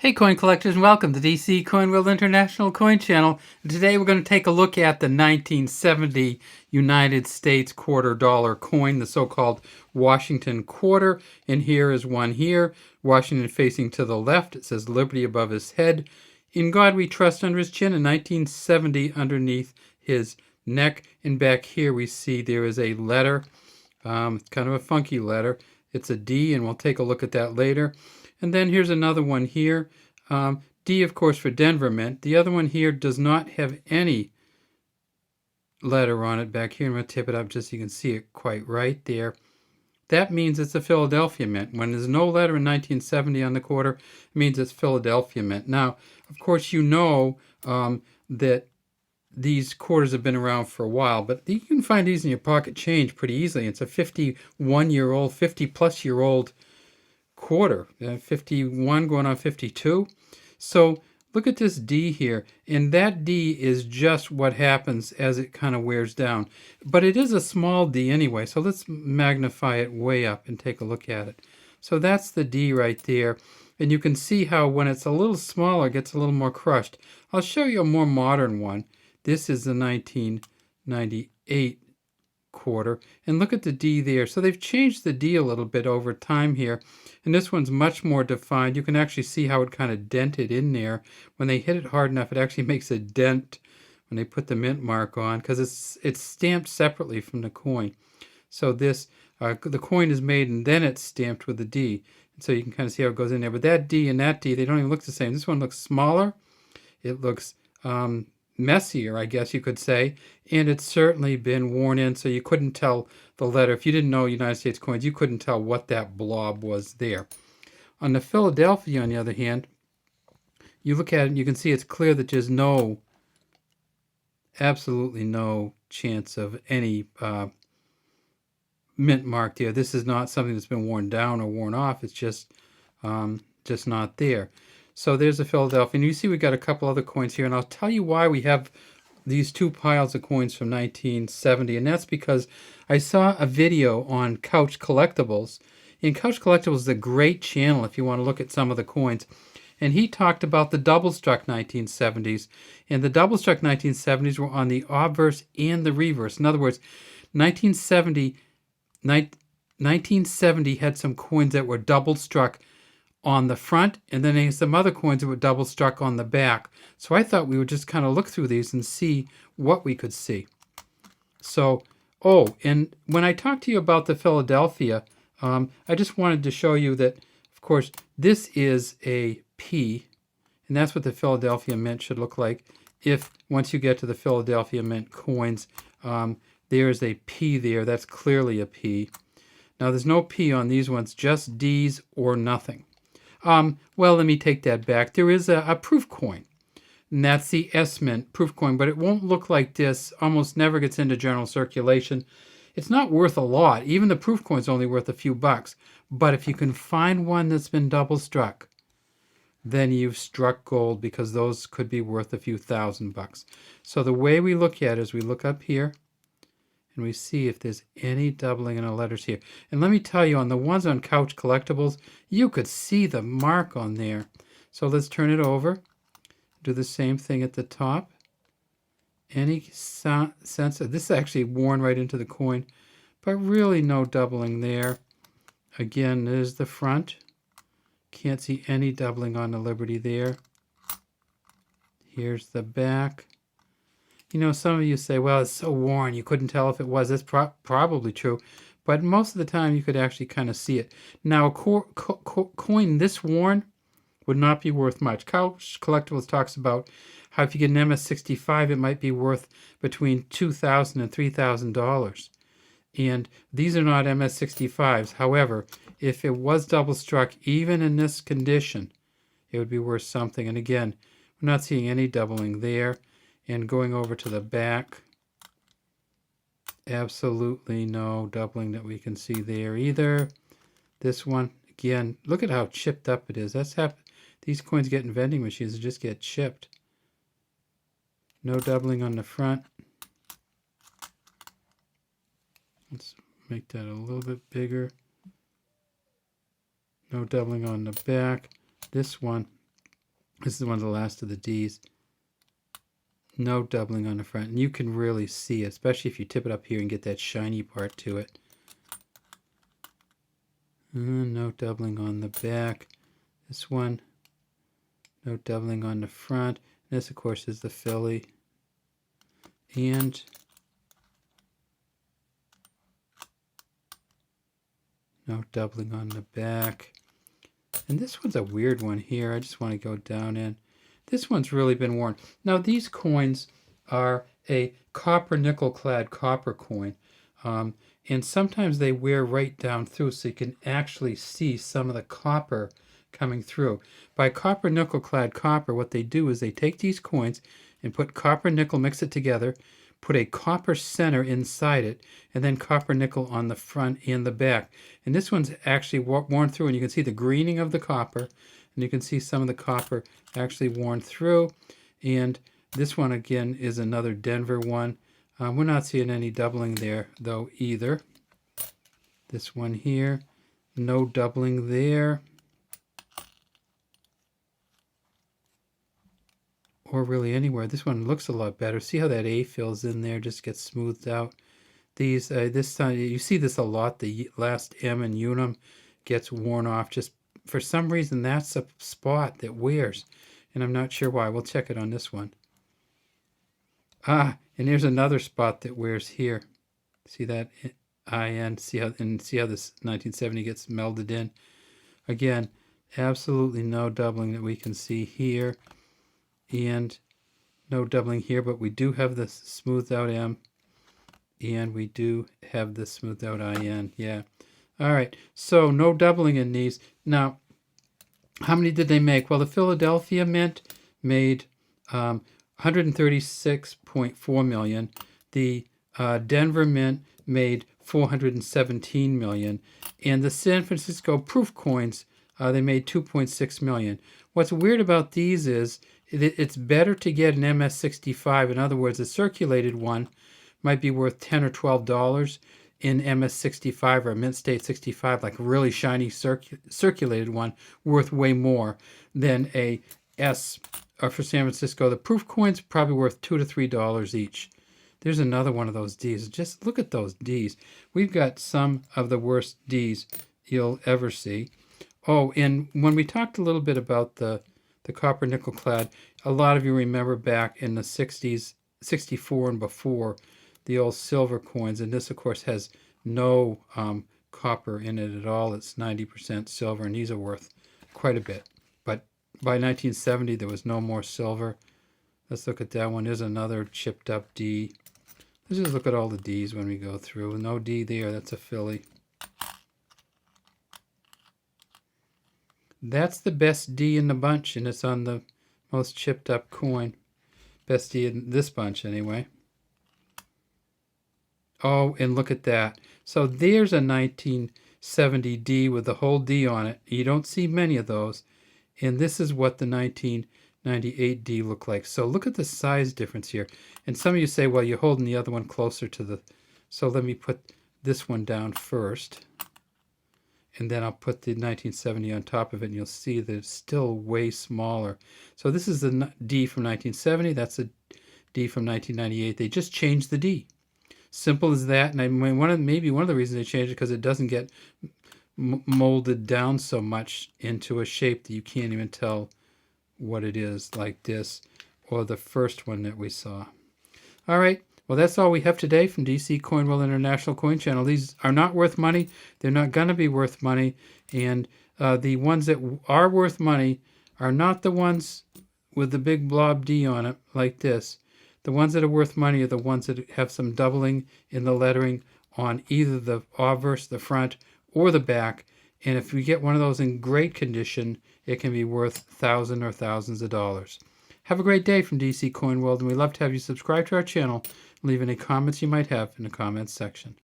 Hey coin collectors, and welcome to DC Coin World International Coin Channel. And today we're going to take a look at the 1970 United States quarter dollar coin, the so-called Washington quarter. And here is one here, Washington facing to the left. It says Liberty above his head. In God we trust under his chin, and 1970 underneath his neck. And back here we see there is a letter, kind of a funky letter. It's a D, and we'll take a look at that later. And then here's another one here. D, of course, for Denver Mint. The other one here does not have any letter on it back here. I'm going to tip it up just so you can see it quite right there. That means it's a Philadelphia Mint. When there's no letter in 1970 on the quarter, it means it's Philadelphia Mint. Now, of course, you know that these quarters have been around for a while, but you can find these in your pocket change pretty easily. It's a 51-year-old, 50-plus-year-old quarter, 51 going on 52. So look at this D here, and that D is just what happens as it kind of wears down. But it is a small D anyway, so let's magnify it way up and take a look at it. So that's the D right there, and you can see how when it's a little smaller, it gets a little more crushed. I'll show you a more modern one. This is the 1998 quarter, and look at the D there. So they've changed the D a little bit over time here, and this one's much more defined. You can actually see how it kind of dented in there. When they hit it hard enough, it actually makes a dent when they put the mint mark on, because it's stamped separately from the coin. So this the coin is made and then it's stamped with the D, and so you can kind of see how it goes in there. But that D and that D, they don't even look the same. This one looks smaller. It looks messier, I guess you could say, and it's certainly been worn in, so you couldn't tell the letter. If you didn't know United States coins, you couldn't tell what that blob was there. On the Philadelphia, on the other hand, you look at it and you can see it's clear that there's absolutely no chance of any mint mark there. This is not something that's been worn down or worn off. It's just not there. So there's the Philadelphia. And you see we got a couple other coins here, and I'll tell you why we have these two piles of coins from 1970, and that's because I saw a video on Couch Collectibles. And Couch Collectibles is a great channel if you want to look at some of the coins. And he talked about the double-struck 1970s. And the double-struck 1970s were on the obverse and the reverse. In other words, 1970 had some coins that were double-struck on the front, and then there's some other coins that were double struck on the back. So I thought we would just kind of look through these and see what we could see. So, and when I talked to you about the Philadelphia, I just wanted to show you that, of course, this is a P, and that's what the Philadelphia Mint should look like. If once you get to the Philadelphia Mint coins, there is a P there. That's clearly a P. Now, there's no P on these ones, just Ds or nothing. Well, let me take that back. There is a proof coin, and that's the S-Mint proof coin, but it won't look like this. Almost never gets into general circulation. It's not worth a lot. Even the proof coin's only worth a few bucks. But if you can find one that's been double struck, then you've struck gold, because those could be worth a few $1,000. So the way we look at it is we look up here, and we see if there's any doubling in the letters here. And let me tell you, on the ones on Couch Collectibles, you could see the mark on there. So let's turn it over. Do the same thing at the top. Any sense of this is actually worn right into the coin, but really no doubling there. Again, there's the front. Can't see any doubling on the Liberty there. Here's the back. You know, some of you say, well, it's so worn, you couldn't tell if it was. That's probably true. But most of the time, you could actually kind of see it. Now, a coin this worn would not be worth much. Couch Collectibles talks about how if you get an MS-65, it might be worth between $2,000 and $3,000. And these are not MS-65s. However, if it was double struck, even in this condition, it would be worth something. And again, we're not seeing any doubling there. And going over to the back, absolutely no doubling that we can see there either. This one, again, look at how chipped up it is. That's these coins get in vending machines and just get chipped. No doubling on the front. Let's make that a little bit bigger. No doubling on the back. This one, This is one of the last of the Ds. No doubling on the front. And you can really see it, especially if you tip it up here and get that shiny part to it. No doubling on the back. This one, no doubling on the front. This, of course, is the filly. And no doubling on the back. And this one's a weird one here. I just want to go down in. This one's really been worn. Now, these coins are a copper nickel clad copper coin. And sometimes they wear right down through, so you can actually see some of the copper coming through. By copper nickel clad copper, what they do is they take these coins and put copper nickel, mix it together, put a copper center inside it, and then copper nickel on the front and the back. And this one's actually worn through, and you can see the greening of the copper, and you can see some of the copper actually worn through. And this one, again, is another Denver one. We're not seeing any doubling there, though, either. This one here, no doubling there. Or really anywhere. This one looks a lot better. See how that A fills in there, just gets smoothed out. These, this time, you see this a lot. The last M in Unum gets worn off. Just for some reason, that's a spot that wears. And I'm not sure why. We'll check it on this one. Ah, and there's another spot that wears here. See that IN? See how this 1970 gets melded in? Again, absolutely no doubling that we can see here. And no doubling here, but we do have the smoothed out M, and we do have the smoothed out IN. Yeah. All right. So no doubling in these. Now, how many did they make? Well, the Philadelphia Mint made 136.4 million. The Denver Mint made 417 million, and the San Francisco Proof Coins they made 2.6 million. What's weird about these is it's better to get an MS65. In other words, a circulated one might be worth $10 or $12 in MS65 or Mint State 65, like a really shiny circulated one, worth way more than a S. Or for San Francisco, the proof coins probably worth $2 to $3 each. There's another one of those Ds. Just look at those Ds. We've got some of the worst Ds you'll ever see. Oh, and when we talked a little bit about the copper nickel clad, a lot of you remember back in the 60s, 64 and before, the old silver coins, and this of course has no copper in it at all. It's 90% silver, and these are worth quite a bit. But by 1970 there was no more silver. Let's look at that one. There's another chipped up D. Let's just look at all the Ds when we go through. No D there, that's a filly. That's the best D in the bunch, and it's on the most chipped up coin. Best D in this bunch, anyway. Oh, and look at that. So there's a 1970 D with the whole D on it. You don't see many of those. And this is what the 1998 D looked like. So look at the size difference here. And some of you say, well, you're holding the other one closer to the... So let me put this one down first. And then I'll put the 1970 on top of it, and you'll see that it's still way smaller. So this is the D from 1970. That's a D from 1998. They just changed the D. Simple as that. And maybe one of the reasons they changed it because it doesn't get molded down so much into a shape that you can't even tell what it is, like this, or the first one that we saw. All right. Well, that's all we have today from DC Coin World International Coin Channel. These are not worth money. They're not going to be worth money. And the ones that are worth money are not the ones with the big blob D on it, like this. The ones that are worth money are the ones that have some doubling in the lettering on either the obverse, the front, or the back. And if you get one of those in great condition, it can be worth thousands or thousands of dollars. Have a great day from DC Coin World, and we'd love to have you subscribe to our channel. Leave any comments you might have in the comments section.